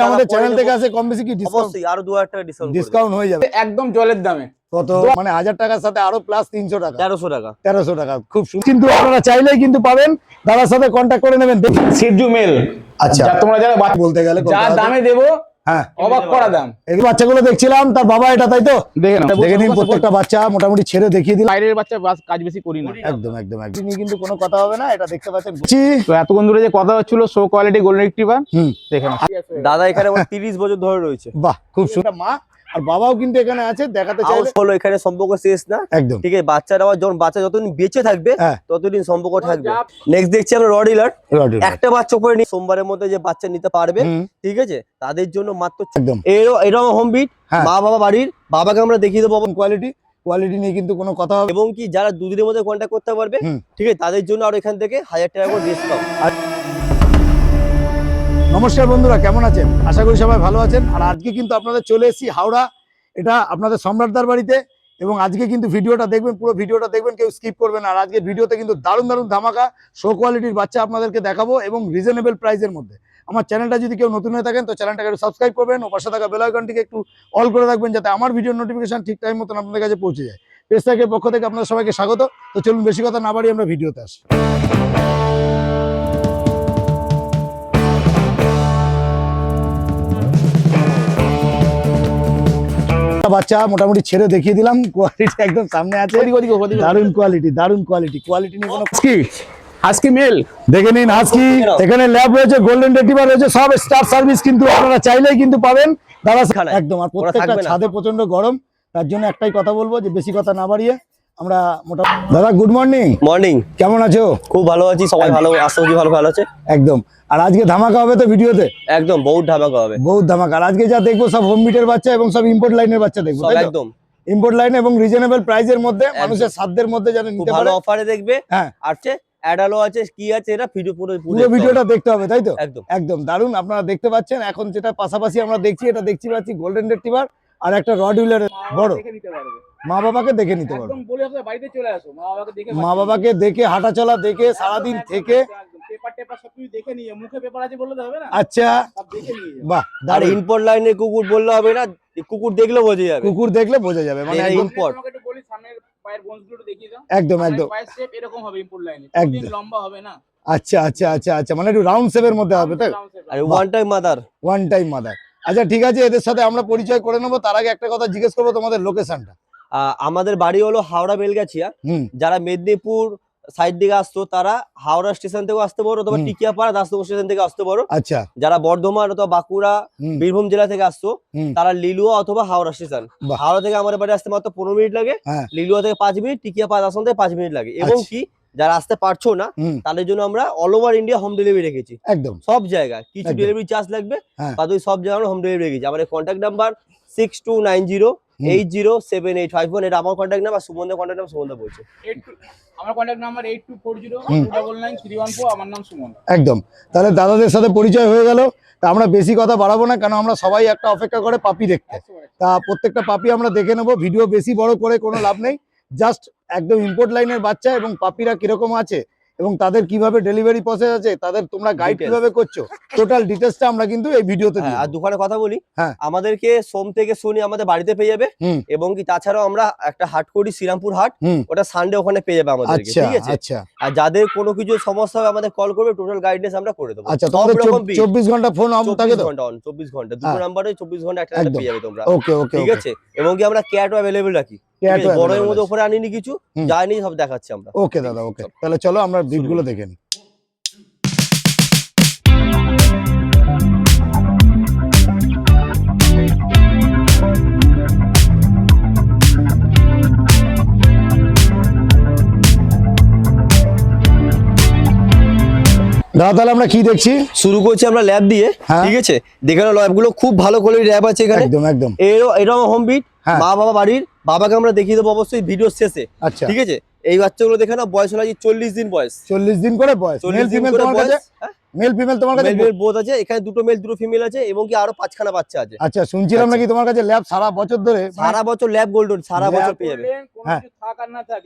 আমাদের চ্যানেল থেকে আসে কম বেশি কি অবশ্যই আরো 2000 টাকা ডিসকাউন্ট হয়ে যাবে একদম জলের দামে। কত মানে 1000 টাকার সাথে আরো প্লাস 300 টাকা 1300 টাকা 1300 টাকা খুব সুন্দর। কিন্তু আপনারা চাইলেই কিন্তু পাবেন, দাদার সাথে কন্ট্যাক্ট করে নেবেন। সিজু মেল। আচ্ছা তোমরা যারা বলতে গেলে যা দামে দেবো হ্যাঁ অবাক করা দাম। এই বাচ্চাগুলো দেখছিলাম, তার বাবা এটা, তাই তো? দেখে নিন প্রত্যেকটা বাচ্চা মোটামুটি ছেড়ে দেখিয়ে দিলাম। বাইরের বাচ্চা কাজ বেশি করি না। একদম একদম একদম নিয়ে কিন্তু কোনো কথা হবে না, এটা দেখতে পাচ্ছেন। তো এতক্ষণ ধরে যে কথা হচ্ছিল শো কোয়ালিটি গোল্ডেন রিট্রিভার, দেখেন দাদা এখানে 30 বছর ধরে রয়েছে। বাহ খুব সুন্দর। মা আর বাবাও কিন্তু এখানে আছে, দেখাতে চাইলে হলো এখানে সম্পর্ক শেষ না একদম। ঠিক আছে, বাচ্চারা যখন বাচ্চা যতদিন বেঁচে থাকবে ততদিন সম্পর্ক থাকবে। নেক্সট দেখছি আমরা রডিলার, একটা বাচ্চা করে নি সোমবারের মধ্যে যে বাচ্চা নিতে পারবে ঠিক আছে, তাদের জন্য মাত্র একদম এরকম হোম বিট মা বাবা বাড়ির বাবাকে আমরা দেখিয়ে দেবো কোয়ালিটি নিয়ে কিন্তু কোনো কথা হবে। এবং কি যারা দুদিনের মধ্যে কন্ট্যাক্ট করতে পারবে ঠিক আছে, তাদের জন্য আর এখান থেকে 1000 টাকা করে ডিসকাউন্ট। নমস্কার বন্ধুরা, কেমন আছেন? আশা করি সবাই ভালো আছেন। আর আজকে কিন্তু আপনাদের চলে এসেছি হাওড়া, এটা আপনাদের সম্রাটদার বাড়িতে। এবং আজকে কিন্তু ভিডিওটা দেখবেন, পুরো ভিডিওটা দেখবেন, কেউ স্কিপ করবেন। আর আজকে ভিডিওতে কিন্তু দারুণ দারুণ ধামাকা শো কোয়ালিটির বাচ্চা আপনাদেরকে দেখাবো এবং রিজনেবল প্রাইসের মধ্যে। আমার চ্যানেলটা যদি কেউ নতুন হয়ে থাকেন তো চ্যানেলটাকে একটু সাবস্ক্রাইব করবেন ও পাশে থাকা বেল আইকনটিকে একটু অল করে রাখবেন, যাতে আমার ভিডিওর নোটিফিকেশন ঠিক টাইম মতন আপনাদের কাছে পৌঁছে যায়। পেজটাকে পক্ষ থেকে আপনাদের সবাইকে স্বাগত। তো চলুন বেশি কথা না বাড়িয়ে আমরা ভিডিওতে আসি। বাচ্চা মোটামুটি ছেড়ে দেখিয়ে দিলাম, কোয়ালিটি একদম সামনে আছে। দারুণ কোয়ালিটি নিয়ে কোনো আজকে মেল দেখে নিন। আজকে এখানে ল্যাব রয়েছে, গোল্ডেন রিট্রিভার রয়েছে, সব স্টার সার্ভিস কিন্তু আপনারা চাইলেই কিন্তু পাবেন দাদা একদম। আর প্রত্যেকটা ছাদে প্রচন্ড গরম, তার জন্য একটাই কথা বলবো যে বেশি কথা না বাড়িয়ে আমরা মোটামুটি। দাদা গুড মর্নিং। মর্নিং, কেমন আছো? খুব ভালো আছি, সবাই ভালো আশা করি ভালো আছে একদম। আর আজকে ধামাকা হবে তো ভিডিওতে, একদম বহুত ধামাকা হবে, বহুত ধামাকা। আর আজকে যা দেখবো সব হোম বিটের বাচ্চা এবং সব ইম্পোর্ট লাইনের বাচ্চা দেখবো, একদম ইম্পোর্ট লাইন এবং রিজনেবল প্রাইসের মধ্যে, মানুষের সাধ্যের মধ্যে যেন নিতে পারে, ভালো অফারে দেখবে। হ্যাঁ আছে অ্যাডালো আছে, কি আছে, এটা পুরো ভিডিওটা দেখতে হবে, তাই তো? একদম একদম দারুণ। আপনারা দেখতে পাচ্ছেন এখন যেটা পাশাপাশি আমরা দেখছি, এটা দেখছি পাচ্ছি গোল্ডেন রিট্রিভার আর একটা রড হুইলারের বড়। মা বাবাকে দেখে নিতে পারবে, মা বাবাকে দেখে হাঁটা চলা দেখে সারাদিন থেকে। আচ্ছা বাহ, আর ইম্পোর্ট লাইনের কুকুর বললে হবে না, কুকুর দেখলে বোঝা যাবে, কুকুর দেখলে বোঝা যাবে মানে ইম্পোর্ট। একদম একদম আচ্ছা আচ্ছা আচ্ছা আচ্ছা, মানে একটু রাউন্ড শেপের মধ্যে হবে তাই? আর ওয়ান টাইম মাদার। আচ্ছা ঠিক আছে, এদের সাথে আমরা পরিচয় করে নেবো। তার আগে একটা কথা জিজ্ঞেস করবো, তোমাদের লোকেশনটা? আমাদের বাড়ি হলো হাওড়া বেলগাছিয়া। যারা মেদিনীপুর সাইড দিকে আসতো তারা হাওড়া স্টেশন থেকে আসতে পারো, অথবা টিকিয়াপাড়া দাসনগর স্টেশন থেকে আসতে পারো। আচ্ছা, যারা বর্ধমান অথবা বাঁকুড়া বীরভূম জেলা থেকে আসতো তারা লিলুয়া অথবা হাওড়া স্টেশন। হাওড়া থেকে আমাদের বাড়ি আসতে মাত্র 15 মিনিট লাগে, লিলুয়া থেকে 5 মিনিট, টিকিয়াপাড়া দাসন থেকে 5 মিনিট লাগে। এবং কি যারা আসতে পারছো না তাদের জন্য আমরা all over India home delivery রেখেছি, একদম সব জায়গায়। কিছু ডেলিভারি চার্জ লাগবে, বাকি সব জায়গায় আমরা হোম ডেলিভারি রেখেছি। আমাদের কন্ট্যাক্ট নাম্বার 6290807851। এটা আমার কন্ট্যাক্ট নাম্বার, সুমনদের কন্ট্যাক্ট নাম্বার সুমনদা বলছে। আমার কন্ট্যাক্ট নাম্বার 8240299314। আমার নাম সুমন। একদম। তাহলে দাদাদের সাথে পরিচয় হয়ে গেল। তা আমরা বেশি কথা বাড়াবো না, কারণ আমরা সবাই একটা অপেক্ষা করে পাপি দেখতে। তা প্রত্যেকটা পাপি আমরা দেখে নেবো, ভিডিও বেশি বড় করে কোনো লাভ নেই। জাস্ট একদম ইম্পোর্ট লাইনের বাচ্চা এবং পাপিরা কিরকম আছে এবং তাদের কিভাবে ডেলিভারি প্রসেস আছে, তাদের তোমরা গাইড কিভাবে করছো, টোটাল ডিটেইলসটা আমরা কিন্তু এই ভিডিওতে দিই। আর দোকানে কথা বলি, আমাদেরকে সোম থেকে শনি আমাদের বাড়িতে পেয়ে যাবে। এবং কি তাছাড়াও আমরা একটা হাট করি, শ্রীরামপুর হাট, ওটা সানডে ওখানে পেয়ে যাবে আমাদেরকে, ঠিক আছে? আর যাদের কোনো কিছু সমস্যা হবে আমাদের কল করবে, টোটাল গাইডেন্স আমরা করে দেবো। আচ্ছা, তোমাদের 24 ঘন্টা ফোন অন থাকে তো? 24 ঘন্টা, দুটো নম্বরে 24 ঘন্টা একটা পেয়ে যাবে তোমরা। ওকে ওকে, ঠিক আছে। এবং কি আমরা ক্যাটও अवेलेबल রাখি, বড়ের মধ্যে উপরে আনিনি কিছু, যাইনি সব দেখাচ্ছি আমরা। ওকে দাদা, ওকে। তাহলে চলো আমরা দিকগুলো দেখে নিই। দাদা তাহলে আমরা কি দেখছি? শুরু করছি আমরা ল্যাব দিয়ে, ঠিক আছে? দেখানো ল্যাবগুলো খুব ভালো কোয়ালিটির ল্যাব আছে এখানে, একদম একদম। এরকম হোম বিট মা বাবা বাড়ির বাবাকে আমরা দেখিয়ে দেবো অবশ্যই ভিডিও শেষে, আচ্ছা ঠিক আছে? এই বাচ্চাগুলো দেখে না, বয়স হলো 40 দিন বয়স, 40 দিন করে বয়স। 40 দিন করে বয়স, মেল ফিমেল তোমার কাছে? মেল ফিমেল বোথ আছে, এখানে দুটো মেল দুটো ফিমেল আছে এবং কি আরো 5খানা বাচ্চা আছে। আচ্ছা, শুনছিলাম নাকি তোমার কাছে ল্যাব সারা বছর ধরে, সারা বছর ল্যাব গোল্ডেন সারা বছর পেয়ে যাবে। হ্যাঁ।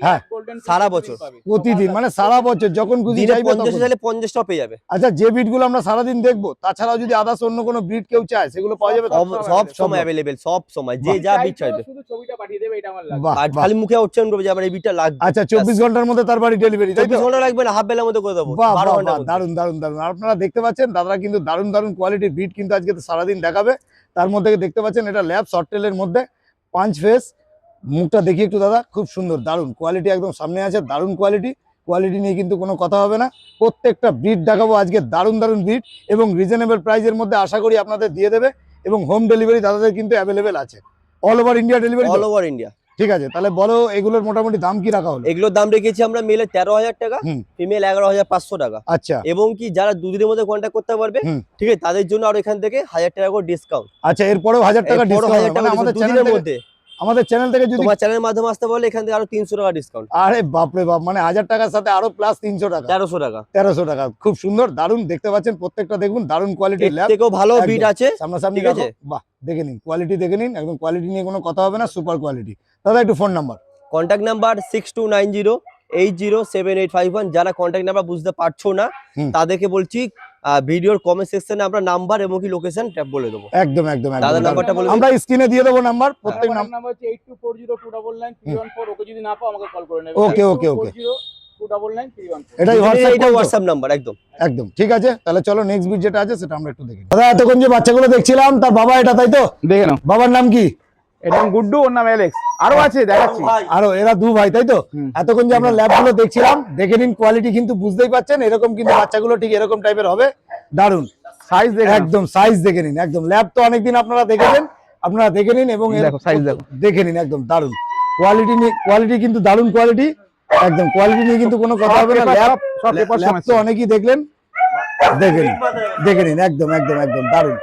হ্যাঁ, সারা বছর প্রতিদিন, মানে সারা বছর যখন খুশি দিনে চাইবে 50 তখন। চাইলে 50টা পেয়ে যাবে। আচ্ছা, যে ব্রিড গুলো আমরা সারাদিন দেখবো, তাছাড়াও যদি আদার্স অন্য কোনো ব্রিড কেউ চায় সেগুলো পাওয়া যাবে তো? সব সময় अवेलेबल, সব সময় যে যা বিট চাইবে। শুধু ছবিটা পাঠিয়ে দেবে, এটা আমার লাগবে। বাহ, আর বাহ। খালি মুখে উচ্চারণ করবে যে আমার এই বিটটা লাগবে। আচ্ছা, 24 ঘন্টার মধ্যে তার বাড়ি ডেলিভারি, তাই তো? 24 ঘন্টা লাগবে না, হাফ বেলার মধ্যে করে দেবো, বাহ, 12 বাহ, ঘন্টার বাহ, মধ্যে। দারুন দারুন দারুন। আপনারা দেখতে পাচ্ছেন দাদারা কিন্তু দারুন দারুন কোয়ালিটির ব্রিড কিন্তু আজকে সারাদিন দেখাবে। তার মধ্যে দেখতে পাচ্ছেন এটা ল্যাব শর্ট টেলের মধ্যে পাঁচ ফেস। মুখটা দেখি একটু দাদা, খুব সুন্দর, দারুন কোয়ালিটি, একদম সামনে আছে, দারুন কোয়ালিটি। কোয়ালিটি নিয়ে কিন্তু কোনো কথা হবে না। প্রত্যেকটা ব্রিড দেখাবো আজকে, দারুন দারুন ব্রিড এবং রিজনেবল প্রাইসের মধ্যে আশা করি আপনাদের দিয়ে দেবে। এবং হোম ডেলিভারি দাদাদের কিন্তু অ্যাভেলেবেল আছে, all over India delivery. All over India. ঠিক আছে, তাহলে বলো এগুলোর মোটামুটি দাম কি রাখা হলো? এগুলোর দাম রেখেছি আমরা মেলে 13,000 টাকা, হুম। ফিমেল 11,500 টাকা। আচ্ছা এবং কি যারা দুদিনের মধ্যে কন্ট্যাক্ট করতে পারবে, হুম। ঠিক আছে, তাদের জন্য আর এখান থেকে 1000 টাকা করে ডিসকাউন্ট। আচ্ছা, এরপরেও 1000 টাকা ডিসকাউন্ট, মানে আমাদের চ্যানেল দুদিনের মধ্যে। আমাদের চ্যানেল থেকে যদি, তোমার চ্যানেলের মাধ্যমে আসতে পারলে এখান থেকে আরো 300 টাকা ডিসকাউন্ট। আরে বাপরে বাপ, মানে 1000 টাকার সাথে আরো প্লাস 300 টাকা, 1300 টাকা। 1300 টাকা। খুব সুন্দর, দারুন, দেখতে পাচ্ছেন প্রত্যেকটা, দেখুন দারুন কোয়ালিটির এর ল্যাব। থেকেও ভালো একদম। বিট আছে। সামনাসামনি ঠিক দেখো, আছে। বাহ, দেখে নিন কোয়ালিটি, দেখে নিন, একদম কোয়ালিটি নিয়ে কোনো কথা হবে না, সুপার কোয়ালিটি। দাদা একটু ফোন নাম্বার। Contact number 6290807851। যারা কন্ট্যাক্ট নাম্বার বুঝতে পারছো না হুম। তাদেরকে বলছি ভিডিওর কমেন্ট সেকশনে আমরা নাম্বার এবং কি লোকেশন ট্যাপ বলে দেবো। একদম একদম একদম, দাদা দারুন। নাম্বারটা বলে দিন। আমরা স্ক্রিনে দিয়ে দেবো নাম্বার, প্রত্যেক নাম্বার। নাম্বার হচ্ছে 8240299314। ওকে যদি না পাও আমাকে কল করে নেবে। ওকে, ওকে, ওকে। 8240299314। এটাই হোয়াটসঅ্যাপ এটা হোয়াটসঅ্যাপ নাম্বার একদম। একদম ঠিক আছে। তাহলে চলো নেক্সট ভিডিও যেটা আছে সেটা আমরা একটু দেখি। দাদা এতক্ষণ যে বাচ্চাগুলো দেখছিলাম তার বাবা এটা, তাই তো? দেখে নাও, বাবার নাম কি? এটা নাম গুড্ডু, ওর নাম অ্যালেক্স, আরো আছে দেখাচ্ছি। আরো এরা দু ভাই, তাই তো? হুম। এতক্ষণ যে আমরা ল্যাব গুলো দেখছিলাম, দেখে নিন কোয়ালিটি কিন্তু বুঝতেই পাচ্ছেন, এরকম কিন্তু বাচ্চাগুলো ঠিক এরকম টাইপের হবে, দারুন। সাইজ দেখে নাও। একদম সাইজ দেখে নিন, একদম ল্যাব তো অনেকদিন আপনারা দেখেছেন, আপনারা দেখে নিন এবং এর দেখো, size দেখো। দেখে নিন, একদম দারুন কোয়ালিটি নিয়ে, কোয়ালিটি কিন্তু দারুন কোয়ালিটি, একদম কোয়ালিটি নিয়ে কিন্তু কোনো কথা হবে না। পেপার, ল্যাব সব পেপার ল্যাব তো অনেকেই দেখলেন, দেখে নিন, দেখে নিন, একদম একদম একদম দারুন,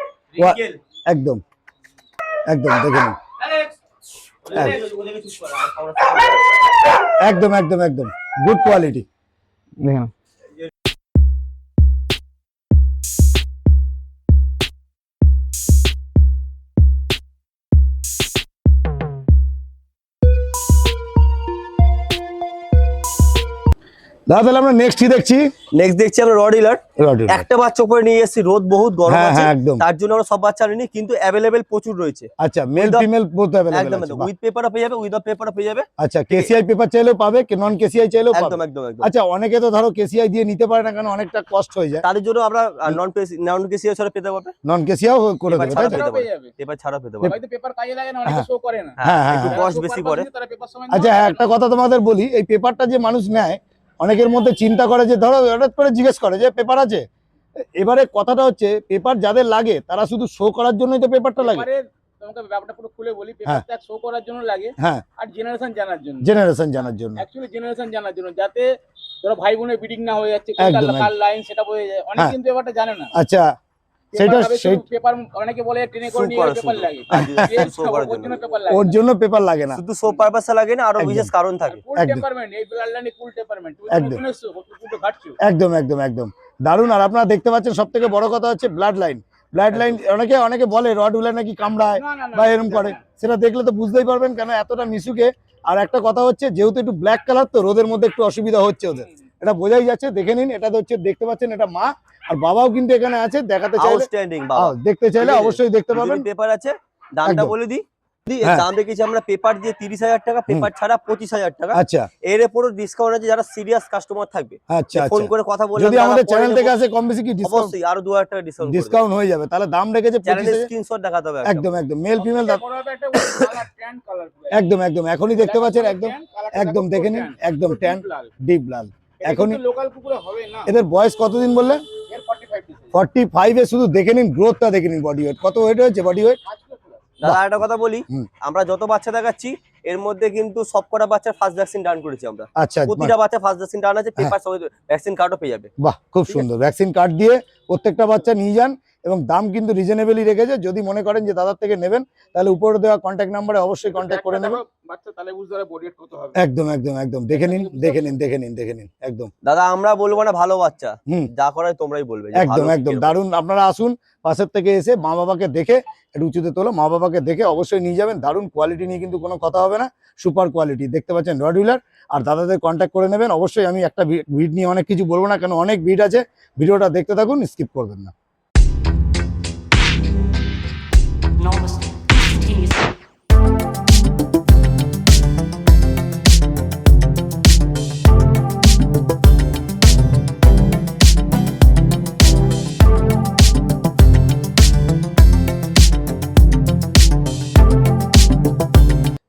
একদম একদম দেখে নিন, একদম একদম একদম গুড কোয়ালিটি। দেখে নাও। দাদা তাহলে আমরা নেক্সট কি দেখছি? নেক্সট দেখছি আমরা রডিলার। একটা বাচ্চা উপরে নিয়ে এসেছি, রোদ বহুত গরম হ্যাঁ, আছে, হ্যাঁ, একদম। তার জন্য আমরা সব বাচ্চা আনিনি, কিন্তু অ্যাভেলেবেল প্রচুর রয়েছে। আচ্ছা, male With the- female both একদম अवेलेबल আছে। একদম বাহ। উইথ পেপারও পেয়ে যাবে, উইদাউট পেপারও পেয়ে যাবে। আচ্ছা, কেসিআই পেপার চাইলেও পাবে, নন কেসিআই চাইলেও পাবে। একদম একদম একদম। আচ্ছা, অনেকে তো ধরো কেসিআই দিয়ে নিতে পারে না, কারণ অনেকটা কষ্ট হয়ে যায়, তাদের জন্য আমরা নন কেসি ছাড়া পেতে পারবে, নন কেসিআও করে পেপার দেবে, ছাড়া তাই তো? পেতে পেয়ে পারবে, যাবে। পেপার ছাড়া পেতে পারবে। হয়তো পেপার কাজে লাগে না, অনেকে শো করে না। হ্যাঁ, হ্যাঁ, একটু হ্যাঁ। কস্ট বেশি করে। তারা পেপার সময় আচ্ছা, একটা কথা তোমাদের বলি, এই পেপারটা যে মানুষ নেয়, অনেকের মধ্যে চিন্তা করে যে ধরো হঠাৎ করে জিজ্ঞেস করে যে পেপার আছে। এবারে কথাটা হচ্ছে, পেপার যাদের লাগে তারা শুধু শো করার জন্যই তো পেপারটা লাগে। তোমাকে ব্যাপারটা পুরো খুলে বলি, হ্যাঁ। পেপারটা শো করার জন্য লাগে হ্যাঁ, আর জেনারেশন জানার জন্য। জেনারেশন জানার জন্য। অ্যাকচুয়ালি জেনারেশন জানার জন্য, যাতে ধরো ভাই বোনের বিডিং না হয়ে যাচ্ছে, কোনটা একদম, কার লাইন সেটা বোঝা যায়। অনেক হ্যাঁ। কিন্তু ব্যাপারটা জানে না। আচ্ছা, সেটা সেই পেপার অনেকে বলে ট্রেনে করে Show নিয়ে করা, পেপার show লাগে, show করার ওর জন্য। জন্য পেপার লাগে। ওর জন্য পেপার লাগে না। শুধু সো পারপাসে লাগে না, আরো একদম। বিশেষ কারণ থাকে। ফুল একদম। টেম্পারমেন্ট, এই ব্লাড লাইনে ফুল টেম্পারমেন্ট, তুমি একদম। নতুন এসছো, একটু ঘাটছো। একদম একদম একদম দারুন। আর আপনারা দেখতে পাচ্ছেন সব থেকে বড় কথা হচ্ছে ব্লাড লাইন। ব্লাড লাইন অনেকে অনেকে বলে রড উলে নাকি কামড়ায় না, না, না, বা এরকম করে, না। সেটা দেখলে তো বুঝতেই পারবেন কেন এতটা মিশুকে। আর একটা কথা হচ্ছে, যেহেতু একটু ব্ল্যাক কালার, তো রোদের মধ্যে একটু অসুবিধা হচ্ছে ওদের, এটা বোঝাই যাচ্ছে। দেখে নিন, এটা তো হচ্ছে, দেখতে পাচ্ছেন এটা মা, আর বাবাও কিন্তু এখানে আছে, দেখাতে চাইলে, আউটস্ট্যান্ডিং বাবা। দেখতে চাইলে ঠিক আছে। অবশ্যই দেখতে পাবেন। পেপার আছে, দামটা একদম। বলে দিই। হ্যাঁ। দাম রেখেছি আমরা পেপার দিয়ে 30,000 টাকা, পেপার ছাড়া 25,000 টাকা। আচ্ছা এর উপরও ডিসকাউন্ট আছে যারা সিরিয়াস কাস্টমার থাকবে, আচ্ছা ফোন আচ্ছা, করে কথা বলে যদি আমাদের চ্যানেল থেকে আসে কম বেশি কি ডিসকাউন্ট অবশ্যই আরো 2,000 টাকা ডিসকাউন্ট হয়ে যাবে। তাহলে দাম রেখেছে চ্যানেলে 25,000। স্ক্রিনশট দেখাতে হবে একদম একদম মেল ফিমেল, সবথেকে বড় ব্যাপার একটা কালার, ট্যান কালার। একদম একদম এখনই দেখতে পাচ্ছেন, একদম একদম দেখে নিন, একদম ট্যান ডিপ লাল। এখনই লোকাল কুকুরে হবে না। এদের বয়স কতদিন বললেন? এর 45 দিন। 45 এ শুধু দেখে নিন গ্রোথটা, দেখে নিন বডি ওয়েট কত ওয়েট হয়েছে, বডি ওয়েট। দাদা একটা কথা বলি, হুম। আমরা যত বাচ্চা দেখাচ্ছি এর মধ্যে কিন্তু সবকটা বাচ্চার ফার্স্ট ভ্যাকসিন ডান করেছি আমরা। আচ্ছা, প্রতিটা বাচ্চা ফার্স্ট ভ্যাকসিন ডান আছে, পেপার সহ ভ্যাকসিন কার্ডও পেয়ে যাবে। বাহ, খুব সুন্দর। ভ্যাকসিন কার্ড দিয়ে প্রত্যেকটা বাচ্চা নিয়ে যান এবং দাম কিন্তু রিজনেবলই রেখেছে। যদি মনে করেন যে দাদার থেকে নেবেন তাহলে উপরে দেওয়া কন্ট্যাক্ট নাম্বারে অবশ্যই কন্ট্যাক্ট করে নেবেন। বাচ্চা তাহলে বুঝতে পারে বডি ওয়েট কত হবে। একদম একদম একদম দেখে নিন একদম দাদা আমরা বলবো না ভালো বাচ্চা, হুম। যা করায় তোমরাই বলবে যে একদম ভালো একদম কিরকম। দারুণ। আপনারা আসুন, পাশের থেকে এসে মা বাবাকে দেখে একটু উঁচুতে তোলো, মা বাবাকে দেখে অবশ্যই নিয়ে যাবেন। দারুণ কোয়ালিটি নিয়ে কিন্তু কোনো কথা হবে না, সুপার কোয়ালিটি। দেখতে পাচ্ছেন রডউইলার, আর দাদাদের কন্ট্যাক্ট করে নেবেন। অবশ্যই আমি একটা ভিড নিয়ে অনেক কিছু বলবো না, কেন অনেক ভিড আছে। ভিডিওটা দেখতে থাকুন, স্কিপ করবেন না। enormous instantaneous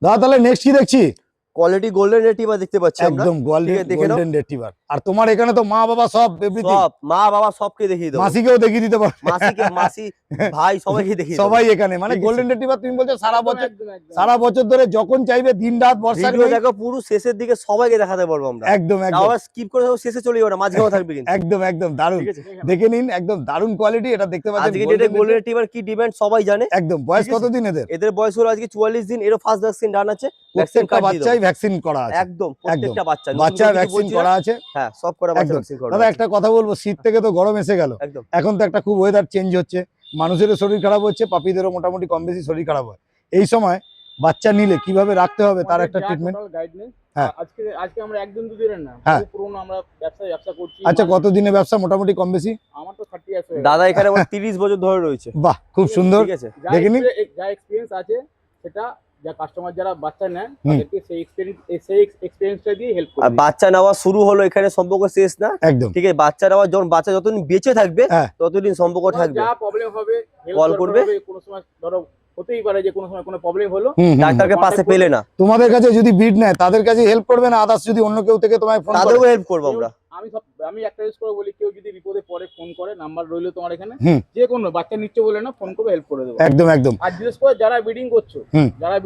দাদা তাহলে নেক্সট কি দেখছি? কোয়ালিটি গোল্ডেন রেটিভার দেখতে পাচ্ছি আমরা। একদম ঠিক আছে, দেখে নাও। Golden retriever. আর তোমার এখানে তো মা বাবা সব এভরিথিং, সব মা বাবা সবকে দেখিয়ে দেবো, মাসিকেও দেখিয়ে দিতে পারো। মাসি ভাই সবাইকে দেখিয়ে দেবো। সবাই এখানে, মানে ঠিক আছে। গোল্ডেন রেট্রিভার তুমি বলছো সারা বছর, একদম, একদম। সারা বছর ধরে যখন চাইবে, দিন রাত বর্ষা ভিডিও দেখো পুরো শেষের দিকে সবাইকে দেখাতে পারবো আমরা। একদম তাও একদম আবার স্কিপ করে যাবো, শেষে চলে যাবো না, মাঝখানে থাকবে কিন্তু। একদম একদম দারুণ। ঠিক আছে, দেখে নিন, একদম দারুণ কোয়ালিটি। এটা দেখতে পাচ্ছেন আজকে ডেটে গোল্ডেন রেটিভার কি ডিমান্ড সবাই জানে। একদম। বয়স ঠিক আছে। কতদিন এদের? এদের বয়স হলো আজকে 44 দিন, এরও ফার্স্ট ভ্যাকসিন ডান আছে। ভ্যাকসিন প্রত্যেকটা কার্ড দিয়ে বাচ্চাই দেবো। ভ্যাকসিন করা আছে। একদম প্রত্যেকটা বাচ্চা বাচ্চার ভ্যাকসিন করা আছে। হ্যাঁ, সব করা বাচ্চা একদম। ভ্যাকসিন করা দাদা আছে। একটা কথা বলবো, শীত থেকে তো গরম এসে গেল, একদম এখন তো একটা খুব ওয়েদার চেঞ্জ হচ্ছে, মানুষেরও শরীর খারাপ হচ্ছে, পাপিদেরও মোটামুটি কম বেশি শরীর খারাপ হয়। এই সময় বাচ্চা নিলে কিভাবে রাখতে হবে তার একটা ট্রিটমেন্ট। গাইডলাইন। হ্যাঁ। আজকে আমরা একদিন দুদিনের না, হ্যাঁ। বহু পুরনো আমরা ব্যবসা করছি। আচ্ছা, কত দিনে ব্যবসা মোটামুটি কম বেশি? আমার তো 30 ইয়ার্স হয়ে দাদা এখানে আমার 30 বছর ধরে রয়েছে। বাহ, খুব সুন্দর। ঠিক আছে, দেখে নিন। যা এক্সপেরিয়েন্স আছে সেটা, যা কাস্টমার যারা বাচ্চা নেয় হুম। তাদেরকে সেই এক্সপেরিয়েন্সটা দিয়ে হেল্প আর করে। বাচ্চা নেওয়া শুরু হলো, এখানে সম্পর্ক শেষ না। একদম ঠিক আছে, বাচ্চা নেওয়া যখন বাচ্চা যতদিন বেঁচে থাকবে হ্যাঁ। ততদিন সম্পর্ক থাকবে। যা প্রবলেম হবে Call করবে। কোনো সময় ধরো হতেই পারে যে কোনো সময় কোনো প্রবলেম হলো, হুম, হুম। ডাক্তারকে পাশে contact পেলে না, তোমাদের কাছে যদি বিড নেয় তাদের কাছে হেল্প করবে না, আদার্স যদি অন্য কেউ থেকে তোমায় ফোন করে? তাদেরও হেল্প করবো আমরা। আমি একটা ইউজ করে বলি, কেউ যদি বিপদে পরে ফোন করে, নাম্বার রইলো তোমার এখানে, হুম। যে কোনো বাচ্চা নিচ্ছে বলে না, ফোন করে হেল্প করে দেবো। একদম একদম আর বিশেষ করে যারা ব্রিডিং করছো, হুম। যারা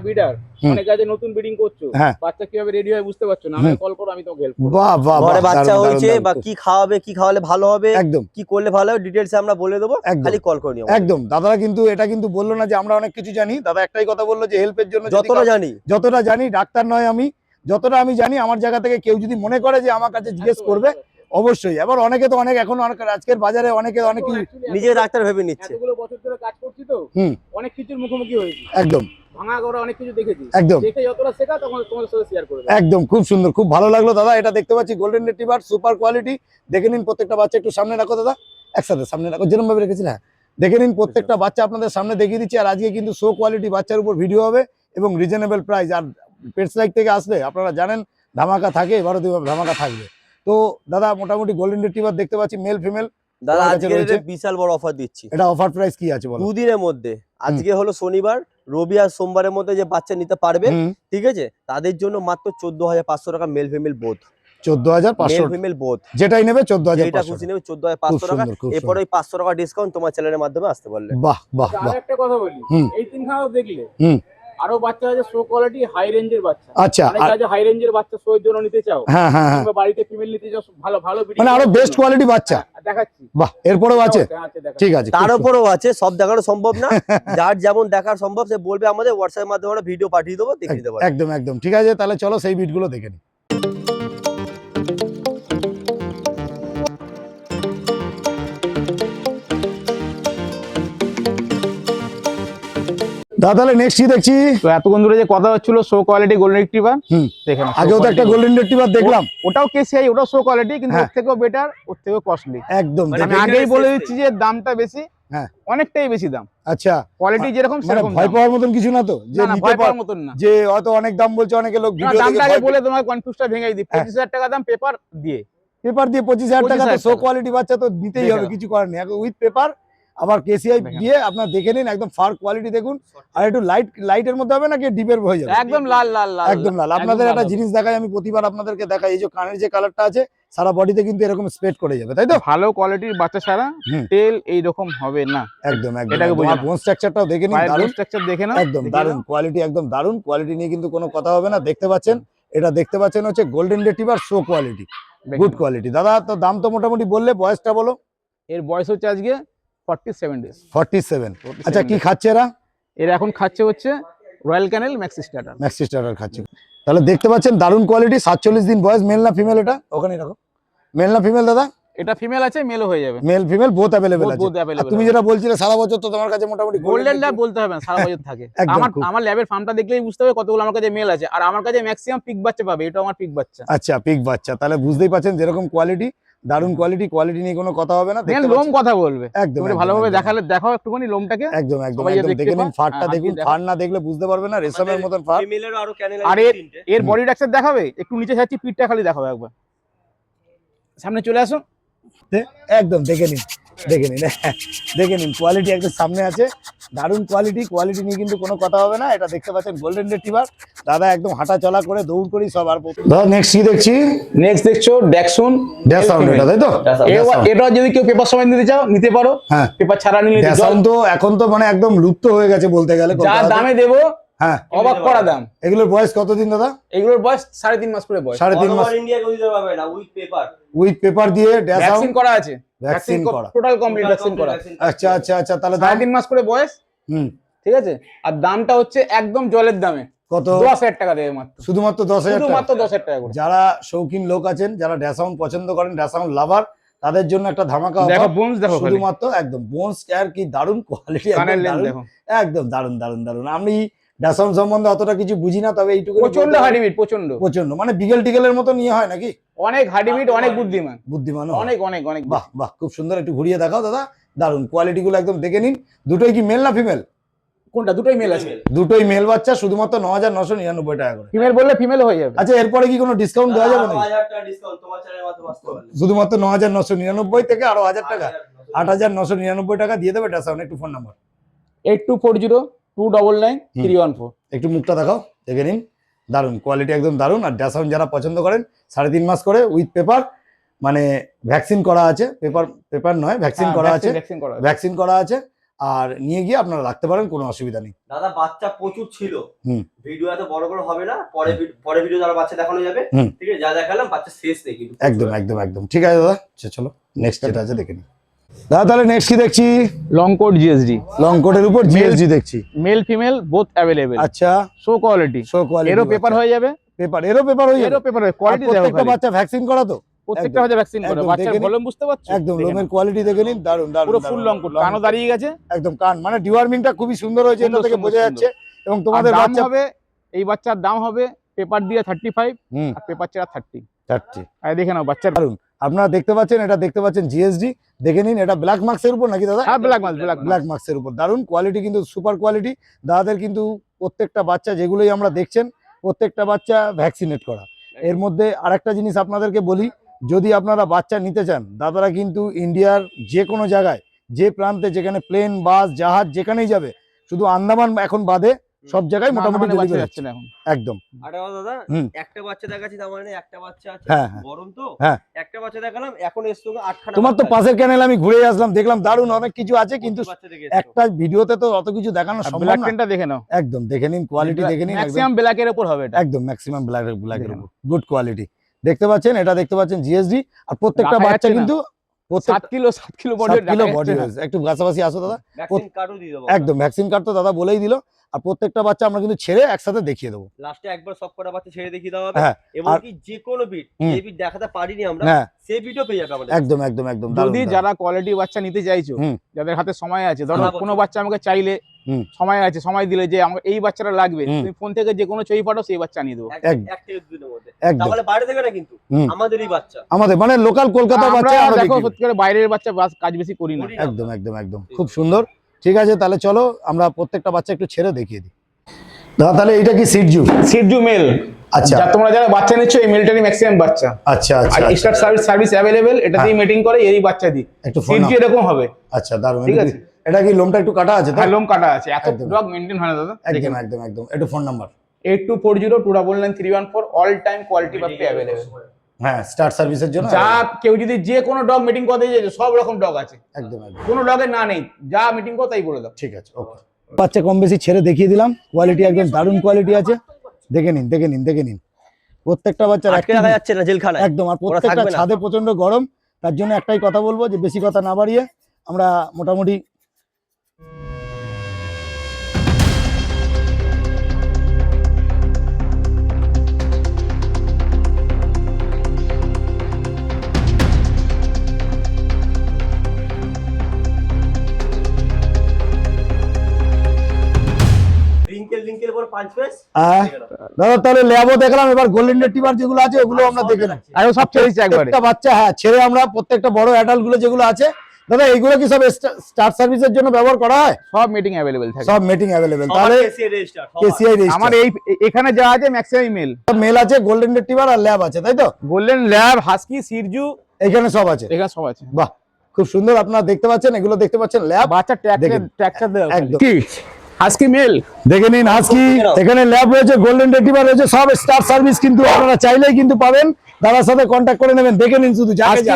বিডার, হুম। অনেক কাজে নতুন ব্রিডিং করছো, হ্যাঁ। বাচ্চা কিভাবে রেডি হয় বুঝতে পারছো না, আমাকে কল করো, আমি তোমাকে হেল্প করবো। বাহ বাহ বাহ, ঘরে বাচ্চা দারুণ, হয়েছে দারুণ, বা দারুণ। কি খাওয়াবে, কি খাওয়ালে ভালো হবে, একদম কি করলে ভালো হবে, ডিটেলস আমরা বলে দেবো, একদম। খালি কল করে নিও। একদম দাদারা কিন্তু এটা কিন্তু বললো না যে আমরা অনেক কিছু জানি। দাদা একটাই কথা বললো যে হেল্পের জন্য যদি যতটা জানি যতটা জানি, ডাক্তার নয় আমি, যতটা আমি জানি আমার জায়গা থেকে কেউ যদি মনে করে যে আমার কাছে জিজ্ঞেস করবে, অবশ্যই। আবার অনেকে তো অনেক, এখন অনেক আজকের বাজারে অনেকে অনেক কিছু, নিজে ডাক্তার ভেবে নিচ্ছে। এতগুলো বছর ধরে কাজ করছি তো, হুম। অনেক কিছুর মুখোমুখি হয়েছি, একদম ভাঙা গড়া অনেক কিছু দেখেছি। একদম দেখে যতটা শেখা তখন তোমাদের সাথে শেয়ার করে দেবো। একদম খুব সুন্দর, খুব ভালো লাগলো দাদা। এটা দেখতে পাচ্ছি গোল্ডেন রেট্রিভার, সুপার কোয়ালিটি। দেখে নিন প্রত্যেকটা বাচ্চা, একটু সামনে রাখো দাদা, একসাথে সামনে রাখো, যেরকম ভাবে রেখেছিল। হ্যাঁ, দেখে নিন প্রত্যেকটা বাচ্চা আপনাদের সামনে দেখিয়ে দিচ্ছি। আর আজকে কিন্তু শো কোয়ালিটি বাচ্চার উপর ভিডিও হবে এবং রিজনেবল প্রাইস। আর পেটস লাইক থেকে আসলে আপনারা জানেন ধামাকা থাকে, এবারও ধামাকা থাকবে। তো দাদা মোটামুটি গোল্ডেন রেট্রিভার দেখতে পাচ্ছি মেল ফিমেল। দাদা তোমার কাছে আজকে রয়েছে? বিশাল বড় অফার দিচ্ছি। এটা অফার প্রাইস কি আছে বলো? দুদিনের মধ্যে, আজকে হলো শনিবার, রবি আর সোমবারের মধ্যে যে বাচ্চা নিতে পারবে, হুম, ঠিক আছে, তাদের জন্য মাত্র 14,500 টাকা male female both. 14,500 male female both, যেটাই নেবে যেটা 14,500 খুশি নেবে 14,500 টাকা। সুন্দর, খুব এরপর ওই 500 টাকা ডিসকাউন্ট তোমার চ্যানেলের মাধ্যমে আসতে পারলে। বাহ বাহ আর বাহ। একটা কথা বলি, হুম। এই তিনখানাও দেখলে হুম। আরো বাচ্চা আছে শো কোয়ালিটি হাই রেঞ্জের বাচ্চা। আচ্ছা, অনেক কাজে হাই রেঞ্জের বাচ্চা শো এর জন্য নিতে চাও, হ্যাঁ হ্যাঁ হ্যাঁ, কিংবা বাড়িতে ফিমেল নিতে চাও, ভালো ভালো breeding মানে আরো করার বেস্ট জন্য। কোয়ালিটি বাচ্চা। হ্যাঁ, দেখাচ্ছি। বাহ, এরপরেও আছে? দেখাচ্ছি। ঠিক আছে, খুব তার সুন্দর। উপরেও আছে, সব দেখানো সম্ভব না। যার যেমন দেখার সম্ভব সে বলবে, আমাদের হোয়াটসঅ্যাপের মাধ্যমে আমরা ভিডিও পাঠিয়ে দেবো, দেখে নিতে পারবে। একদম একদম ঠিক আছে, তাহলে চলো সেই বিটগুলো দেখে নিই। দাদা তাহলে নেক্সট কি দেখছি? তো এতক্ষণ ধরে যে কথা হচ্ছিল শো কোয়ালিটি গোল্ডেন রিট্রিভার, হুম। দেখেন আগেও তো একটা গোল্ডেন রেট্রিভার দেখলাম, ওটাও কেসিআই, ওটাও শো কোয়ালিটি, কিন্তু হ্যাঁ। ওর থেকেও বেটার, ওর থেকেও কস্টলি। একদম মানে আমি দেখে- আগেই বলে শেষ দিচ্ছি যে দামটা বেশি, হ্যাঁ। অনেকটাই বেশি দাম। আচ্ছা, কোয়ালিটি যেরকম মানে সেরকম ভয় দাম। পাওয়ার মতন কিছু না তো, যে না না, নিতে ভয় পার, পাওয়ার মতন না। যে হয়তো অনেক দাম বলছে অনেকে লোক না, ভিডিও দামটা আগে দেখে বলে তোমার কনফিউজটা ভেঙে দিই। হ্যাঁ। 25,000 টাকা দাম পেপার দিয়ে। পেপার দিয়ে 25,000 টাকা, তো 25,000 শো টাকা। কোয়ালিটি বাচ্চা তো নিতেই দেখে হবে, নাও। কিছু করার নেই। উইথ পেপার, আবার কেসিআই দেখে দিয়ে আপনার দেখে নিন, একদম ফার কোয়ালিটি দেখুন। আর একটু লাইটের মধ্যে হবে নাকি ডিপের হয়ে যাবে? একদম লাল লাল লাল, একদম লাল। আপনাদের একটা জিনিস দেখাই, আমি প্রতিবার আপনাদেরকে দেখাই, এই যে কানের যে কালারটা আছে সারা বডিতে কিন্তু এরকম স্প্রেড করে যাবে, তাই তো? ভালো কোয়ালিটির বাচ্চা ছাড়া হুম। তেল এইরকম হবে না। একদম একদম এটাকে একদম। বোঝা আর বোন স্ট্রাকচারটাও দেখে নিন, পায়ের দারুণ, স্ট্রাকচার দেখে নাও, একদম দেখে দারুণ নাও। কোয়ালিটি, একদম দারুণ কোয়ালিটি নিয়ে কিন্তু কোনো কথা হবে না। দেখতে পাচ্ছেন, এটা দেখতে পাচ্ছেন হচ্ছে গোল্ডেন রেট্রিভার শো কোয়ালিটি, দেখে গুড নাও। কোয়ালিটি। দাদা তো দাম তো মোটামুটি বললে, বয়সটা বলো। এর বয়স হচ্ছে আজকে 47 days। 47। আচ্ছা, কি খাচ্ছে এরা? এরা এখন খাচ্ছে হচ্ছে রয়্যাল ক্যানেল ম্যাক্সি স্টার্টার। ম্যাক্সি স্টার্টার খাচ্ছে। তাহলে দেখতে পাচ্ছেন দারুণ কোয়ালিটি। 47 দিন বয়স। মেল না ফিমেল এটা? ওখানে রাখো। মেল না ফিমেল দাদা? এটা ফিমেল আছে, মেলও হয়ে যাবে। মেল ফিমেল বোথ अवेलेबल আছে। both available আর তুমি যেটা বলছিলে সারা বছর তো তোমার কাছে মোটামুটি গোল্ডেন ল্যাব বলতে হবে না, সারা বছর থাকে। একদম আমার খুব। আমার ল্যাবের ফার্মটা দেখলেই বুঝতে হবে কতগুলো আমার কাছে মেল আছে, আর আমার কাছে ম্যাক্সিমাম পিক বাচ্চা পাবে। এটা আমার পিক বাচ্চা। আচ্ছা, পিক বাচ্চা। তাহলে বুঝতেই পাচ্ছেন যেরকম কোয়ালিটি, দারুণ কোয়ালিটি। কোয়ালিটি নিয়ে কোনো কথা হবে না। মেন লোম কথা বলবে একদম তুমি ভালোভাবে দেখালে দেখাও একটুখানি লোমটাকে। একদম একদম সবাই একদম দেখতে দেখে নিন। পায়। ফারটা হ্যাঁ, দেখুন, দেখো। ফার না দেখলে বুঝতে পারবে না। রেশমের মতন ফার। ফিমেলেরও আরো ক্যানেল আর আছে তিনটে। এর বডি স্ট্রাকচার দেখাবে, একটু নিচে যাচ্ছি, পিঠটা খালি দেখাবে একবার। সামনে চলে আসো। একদম দেখে নিন, দেখে নিন, দেখে নিন। কোয়ালিটি একদম সামনে আছে, দারুণ কোয়ালিটি। কোয়ালিটি নিয়ে কিন্তু কোনো কথা হবে না। এটা দেখতে পাচ্ছেন গোল্ডেন রিট্রিভার। দাদা একদম হাঁটা চলা করে দৌড় করি সব। আর দাদা নেক্সট কি দেখছি? নেক্সট দেখছো ড্যাকসন ড্যাসাউন্ড, এটা তাই তো? এটা যদি কেউ পেপার সময় নিতে চাও নিতে পারো। হ্যাঁ, পেপার ছাড়া নিলে ড্যাসাউন্ড তো এখন তো মানে একদম লুপ্ত হয়ে গেছে বলতে গেলে। যা দামে দেবো হ্যাঁ, অবাক করা দাম। এগুলোর বয়স কতদিন দাদা? এগুলোর বয়স 3.5 মাস করে বয়স। 3.5 মাস। ইন্ডিয়া কেউ দিতে পারবে না উইথ পেপার। উইথ পেপার দিয়ে ড্যাসাউন্ড ভ্যাকসিন করা আছে, ভ্যাকসিন করা। টোটাল কমপ্লিট ভ্যাকসিন করা। আচ্ছা আচ্ছা আচ্ছা, তাহলে দাম? 3.5 মাস করে বয়স। হুম, ঠিক আছে। আর দামটা হচ্ছে একদম জলের দামে। কত? 10,000 টাকা দেবে মাত্র। শুধুমাত্র 10,000 টাকা? শুধুমাত্র 10,000 টাকা করে। যারা শৌখিন লোক আছেন, যারা ড্যাসাউন্ড পছন্দ করেন, ড্যাসাউন্ড লাভার, তাদের জন্য একটা ধামাকা দেখো offer। বোনস দেখো খালি। শুধুমাত্র একদম বোনস আর কি দারুণ কোয়ালিটি, কানের লেন্থ দেখো। একদম দারুণ দারুণ দারুণ। আমি ড্যাসাউন্ড সম্বন্ধে অতটা কিছু বুঝি না, তবে এইটুকু প্রচন্ড হার্ডিবিট, প্রচন্ড প্রচন্ড মানে বিগেল টিগেলের মতো নিয়ে হয় নাকি? অনেক হার্ডিবিট, অনেক বুদ্ধিমান, বুদ্ধিমান অনেক অনেক অনেক। বাহ বাহ, খুব সুন্দর। একটু ঘুরিয়ে দেখাও দাদা। দারুণ কোয়ালিটি গুলো একদম দেখে নিন। দুটোই কি মেল না ফিমেল? কোনটা? দুটোই মেল আছে। দুটোই মেল বাচ্চা, শুধুমাত্র 9,999 টাকা করে। ফিমেল বললে ফিমেল হয়ে যাবে। আচ্ছা, এরপরে কি কোনো ডিসকাউন্ট দেওয়া যাবে নাকি? 1000 টাকা ডিসকাউন্ট তোমার চ্যানেলের মাধ্যমে আসতে পারবে। শুধুমাত্র 9,999 থেকে আরো 1000 টাকা, 8,999 টাকা দিয়ে দেবে ড্যাসাউন্ড। একটু ফোন নাম্বার। 8240299314। একটু মুখটা দেখাও, দেখে নিন। দারুণ কোয়ালিটি, একদম দারুণ। আর ড্যাসাউন্ড যারা পছন্দ করেন, 3.5 মাস করে উইথ পেপার, মানে ভ্যাকসিন করা আছে। পেপার নয়, ভ্যাকসিন করা আছে, ভ্যাকসিন করা আছে। আর নিয়ে গিয়ে আপনারা রাখতে পারেন, কোনো অসুবিধা নেই। দাদা বাচ্চা প্রচুর ছিল। হুম। ভিডিও এত বড় বড় হবে না, পরে ভিডিও দ্বারা বাচ্চা দেখানো যাবে। হুম। ঠিক আছে, যা দেখালাম বাচ্চা শেষ নেই কিন্তু। একদম একদম একদম ঠিক আছে দাদা। চলো নেক্সট যেটা আছে দেখে নিন দাদা। তাহলে নেক্সট কি দেখছি? লং কোট জিএসডি, লং কোটের উপর জিএসডি দেখছি। Male female both available. আচ্ছা, শো কোয়ালিটি, শো কোয়ালিটি। এরও পেপার হয়ে যাবে। পেপার, এরও পেপার হয়ে যাবে। এরও পেপার হয়ে কোয়ালিটি দেখো প্রত্যেকটা খালি। বাচ্চা ভ্যাকসিন করা তো? প্রত্যেকটা হচ্ছে ভ্যাকসিন করে। একদম বাচ্চার দেখে নিন। ভলিউম বুঝতে পারছো? একদম দেখে লোমের নাও। কোয়ালিটি দেখে নিন। দারুণ দারুণ। পুরো ফুল লং কোট, কানও দাঁড়িয়ে গেছে। একদম কান মানে ডিওয়ার্মিংটা খুবই সুন্দর হয়েছে, এটা সুন্দর, থেকে সুন্দর, বোঝা সুন্দর। যাচ্ছে। এবং আর তোমাদের দাম বাচ্চা হবে, এই বাচ্চার দাম হবে পেপার দিয়ে 35 হুম, আর পেপার ছাড়া 30। চারটি। আর দেখে নাও বাচ্চার। দারুণ। আপনারা দেখতে পাচ্ছেন, এটা দেখতে পাচ্ছেন জিএসডি। দেখে নিন। এটা ব্ল্যাক মার্কসের উপর নাকি দাদা? হ্যাঁ, ব্ল্যাক মাস, ব্ল্যাক মার্কসের উপর। দারুণ কোয়ালিটি, কিন্তু সুপার কোয়ালিটি। দাদাদের কিন্তু প্রত্যেকটা বাচ্চা যেগুলোই আমরা দেখছেন, প্রত্যেকটা বাচ্চা ভ্যাকসিনেট করা। এর মধ্যে আরেকটা জিনিস আপনাদেরকে বলি, যদি আপনারা বাচ্চা নিতে চান, দাদারা কিন্তু ইন্ডিয়ার যে কোনো জায়গায়, যে প্রান্তে, যেখানে প্লেন, বাস, জাহাজ, যেখানেই যাবে, শুধু আন্দামান এখন বাদে সব জায়গায় মোটামুটি বাচ্চা delivery যাচ্ছে হচ্ছে। না এখন। একদম। আর দাদা হুম। একটা বাচ্চা দেখাচ্ছি, তার মানে একটা বাচ্চা আছে। হ্যাঁ, হ্যাঁ। গরম তো। হ্যাঁ। একটা বাচ্চা দেখালাম, এখন এর সঙ্গে 8খানা। তোমার তো পাশের ক্যানেল আমি ঘুরে আসলাম, দেখলাম দারুণ অনেক কিছু আছে, কিন্তু বাচ্চা দেখে এসেছো। একটা ভিডিওতে তো অত কিছু দেখানো সম্ভব ব্ল্যাক না। পেনটা দেখে নাও। একদম দেখে নিন, কোয়ালিটি দেখে নিন। একদম ম্যাক্সিমাম ব্ল্যাকের উপর হবে এটা। একদম ম্যাক্সিমাম ব্ল্যাকের দেখে উপর গুড কোয়ালিটি দেখতে পাচ্ছেন। এটা দেখতে পাচ্ছেন জিএসডি। আর প্রত্যেকটা রাখা বাচ্চা যাচ্ছে না। কিন্তু 7 kilo body 7 kilo body weight. একটু কাছাকাছি আসো দাদা। ভ্যাকসিন কার্ডও দিয়ে দেবো। একদম ভ্যাকসিন কার্ড তো দাদা বলেই দিল। আর প্রত্যেকটা বাচ্চা আমরা কিন্তু ছেড়ে একসাথে দেখিয়ে দেবো। লাস্টে একবার সব কটা বাচ্চা ছেড়ে দেখিয়ে দেওয়া হবে। হ্যাঁ। এবং আর- কি যে কোনো বিট, হুম। যে বিট দেখাতে পারিনি আমরা, হ্যাঁ, সেই বিটও পেয়ে যাবে আমাদের। একদম একদম একদম। দারুণ, যদি দারুণ। যারা কোয়ালিটি বাচ্চা নিতে চাইছো, হুম। যাদের হাতে সময় আছে, ধরো সারা বছর। কোনো বাচ্চা আমাকে চাইলে, হুম। সময় আছে, সময় দিলে যে আমার এই বাচ্চাটা লাগবে, হুম। তুমি ফোন থেকে যে কোনো ছবি পাঠাও, সেই বাচ্চা নিয়ে দেবো। একদম। এক থেকে দুদিনের মধ্যে। একদম তাহলে বাইরে থেকে না কিন্তু, হুম। আমাদেরই বাচ্চা। আমাদের মানে লোকাল কলকাতার বাচ্চা আমরা আমরা দেখো দেখি। সত্যি করে বাইরের বাচ্চা কাজ বেশি করি না। করি না। একদম একদম একদম খুব সুন্দর। ঠিক আছে, তাহলে চলো আমরা প্রত্যেকটা বাচ্চা একটু ছেড়ে দেখিয়ে দিই দাদা। তাহলে এটা কি সিটজু? Shih Tzu mail. আচ্ছা তোমরা যারা বাচ্চা নিচ্ছ, এই মেলটারই ম্যাক্সিমাম বাচ্চা। আচ্ছা আর আচ্ছা এক্সট্রা সার্ভিস অ্যাভেলেবেল, এটাতেই মিটিং করে, এরই বাচ্চা দিই। একটু ফোন সিটজু এরকম হবে। আচ্ছা দারুণ। ঠিক এটা আছে। কি- এটা কি লোমটা একটু কাটা আছে? হ্যাঁ, লোম কাটা আছে। এত একদম। ডগ মেইনটেইন হয় না দাদা। একদম একদম একদম। একটু phone number. 8240299314, all time quality পাবে অ্যাভেলেবেল। হ্যাঁ, স্টার্ট সার্ভিসের জন্য যা কেউ যদি যে কোনো ডগ মিটিং করতে চাইছে, সব রকম ডগ আছে, একদম একদম। কোনো ডগের না নেই। যা মিটিং করো তাই বলে দাও। ঠিক আছে, ওকে। বাচ্চা কম বেশি ছেড়ে দেখিয়ে দিলাম। কোয়ালিটি একদম দারুণ কোয়ালিটি আছে। দেখে নিন দেখে নিন দেখে নিন। প্রত্যেকটা বাচ্চার আটকে রাখা যাচ্ছে না জেলখানায়। একদম। আর ওরা প্রত্যেকটা থাকবে না। ছাদে প্রচন্ড গরম, তার জন্য একটাই কথা বলবো যে বেশি কথা না বাড়িয়ে আমরা মোটামুটি লিঙ্কের উপর 5 পিস। দাদা তাহলে ল্যাবও দেখলাম, এবার গোল্ডেন রিট্রিভার যেগুলো আছে ওগুলো আমরা দেখে নেব। আর সব ছেড়েছি একবারে। প্রত্যেকটা বাচ্চা, হ্যাঁ ছেড়ে আমরা প্রত্যেকটা বড় অ্যাডাল্ট গুলো যেগুলো আছে দাদা এইগুলো কি সব স্টার সার্ভিসের জন্য ব্যবহার করা হয়? সব মিটিং अवेलेबल থাকে। সব মিটিং अवेलेबल। তাহলে কেসিআই রেজিস্টার আমার এই এখানে যা আছে ম্যাক্সিমাম মেল। মেল আছে, গোল্ডেন রিট্রিভার আর ল্যাব আছে, তাই তো? গোল্ডেন ল্যাব, হাস্কি, সিরজু এখানে সব আছে। এখানে সব আছে। বাহ, খুব সুন্দর। আপনারা দেখতে পাচ্ছেন, এগুলো দেখতে পাচ্ছেন ল্যাব। বাচ্চা দেখেন। ট্র্যাক্টর দেওয়া একদম। কি হাস্কি মেল দেখে নিন, হাস্কি, এখানে ল্যাব রয়েছে, গোল্ডেন রিট্রিভার রয়েছে, সব স্টার সার্ভিস কিন্তু আপনারা চাইলেই কিন্তু পাবেন। দাদার সাথে কন্ট্যাক্ট করে নেবেন। দেখে নিন শুধু, হাস্কি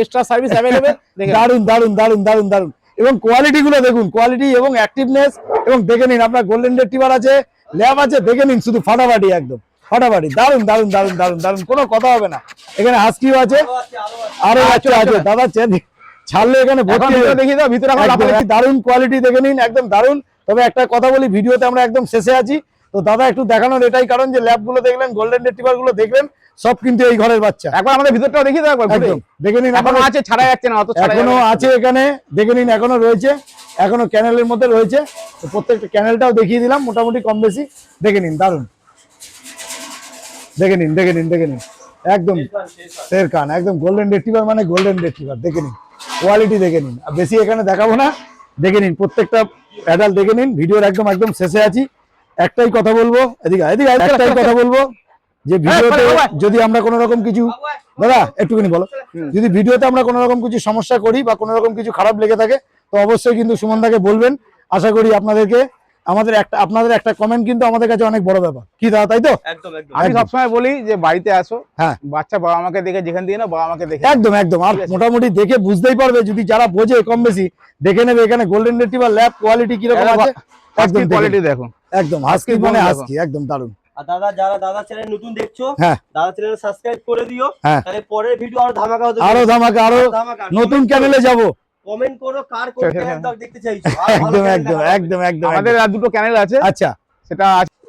এক্সট্রা সার্ভিস अवेलेबल। দেখেন দারুন দারুন দারুন দারুন দারুন। এবং কোয়ালিটি গুলো দেখুন, কোয়ালিটি এবং অ্যাক্টিভনেস। এবং দেখে নিন আপনার গোল্ডেন রিট্রিভার আছে, ল্যাব আছে, দেখে নিন শুধু ফাটাফাটি, একদম ফাটাফাটি। দারুন দারুন দারুন দারুন দারুন, কোনো কথা হবে না। এখানে হাস্কিও আছে, আরো আছে আছে। দাদা ছাড়লে এখানে ভর্তি হয়ে দেখি দাও ভিতরে এখন একদম, দারুন কোয়ালিটি দেখে নিন, একদম দারুন। তবে একটা কথা বলি, ভিডিওতে আমরা একদম শেষে আছি তো দাদা, একটু দেখানোর এটাই কারণ যে ল্যাব গুলো দেখলেন, গোল্ডেন রিট্রিভার গুলো দেখলেন, সব কিন্তু এই ঘরের বাচ্চা। একবার আমাদের ভিতরটাও দেখি দাও একবার ঘুরে। একদম দেখে নিন, এখনো আছে, ছাড়া যাচ্ছে না, অত ছাড়া এখনো যাবে না। আছে এখানে, দেখে নিন এখনো রয়েছে, এখনো ক্যানেলের মধ্যে রয়েছে। তো প্রত্যেকটা ক্যানেলটাও দেখিয়ে দিলাম মোটামুটি কম বেশি। দেখে নিন, দারুন। দেখে নিন দেখে নিন দেখে নিন, একদম শের খান, একদম গোল্ডেন রিট্রিভার মানে গোল্ডেন রিট্রিভার। দেখে নিন কোয়ালিটি, দেখে নিন। আর বেশি এখানে দেখাবো না, দেখে নিন প্রত্যেকটা অ্যাডাল্ট দেখে নিন। ভিডিওর একদম একদম শেষে আছি। একটাই কথা বলবো, এদিকে এদিকে একটাই কথা বলবো যে ভিডিওতে যদি আমরা কোনো রকম কিছু, দাদা একটুখানি বলো, যদি ভিডিওতে আমরা কোনো রকম কিছু সমস্যা করি বা কোনো রকম কিছু খারাপ লেগে থাকে তো অবশ্যই কিন্তু সুমনদাকে বলবেন। আশা করি আপনাদেরকে আপনাদের একটা কমেন্ট কিন্তু আমাদের কাছে অনেক বড় ব্যাপার, কি দাদা, তাই তো? একদম একদম। আমি সবসময় বলি যে বাড়িতে আসো, হ্যাঁ বাচ্চা বাবা মাকে দেখে যেখান দিয়ে না, বাবা মাকে দেখে। একদম একদম। আর মোটামুটি দেখে বুঝতেই পারবে, যদি যারা বোঝে কম বেশি দেখে নেবে এখানে গোল্ডেন রিট্রিভার ল্যাব কোয়ালিটি কিরকম আছে। একদম কোয়ালিটি দেখো, একদম হাস্কি মানে হাস্কি, একদম দারুন। আর দাদা, যারা দাদা চ্যানেল নতুন দেখছো, হ্যাঁ দাদা চ্যানেল সাবস্ক্রাইব করে দিও। হ্যাঁ। তাহলে পরের ভিডিও আরো ধামাকা হতে আরো ধামাকা, আরো নতুন চ্যানেলে যাব। কমেন্ট করো কার কোন চ্যানেল দেখতে চাইছো। একদম একদম একদম একদম। আমাদের আর দুটো চ্যানেল আছে। আচ্ছা, সেটা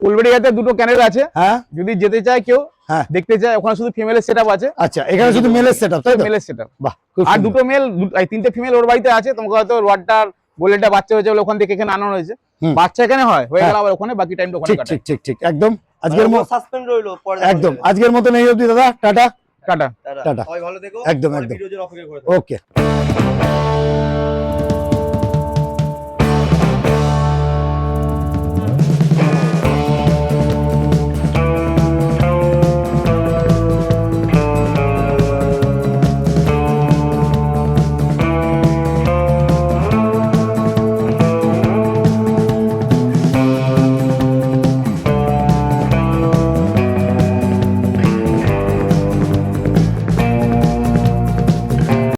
উলবেড়িয়াতে দুটো চ্যানেল আছে। হ্যাঁ যদি যেতে চায় কেউ, হ্যাঁ দেখতে চায়, ওখানে শুধু ফিমেলের সেটআপ আছে। আচ্ছা, এখানে শুধু মেলের সেটআপ, তাই তো? মেলের সেটআপ। বাহ, খুব আর সুন্দর। দুটো মেল, তিনটে ফিমেল ওর বাড়িতে আছে। তোমাকে হয়তো রোয়ারটার গোল্ডেনটা বাচ্চা হয়েছে বলে ওখান থেকে এখানে আনানো হয়েছে। হুম। বাচ্চা এখানে হয়, হয়ে গেল হ্যাঁ। আবার ওখানে, বাকি টাইমটা ওখানে ঠিক কাটায়। ঠিক ঠিক ঠিক, একদম। আজকের সাসপেন্ড রইলো পরে। একদম আজকের মতন এই অবধি দাদা, টাটা টাটা। টাটা। সবাই ভালো থেকো। একদম পরের একদম। ভিডিওর জন্য অপেক্ষা করে থাকো। ওকে।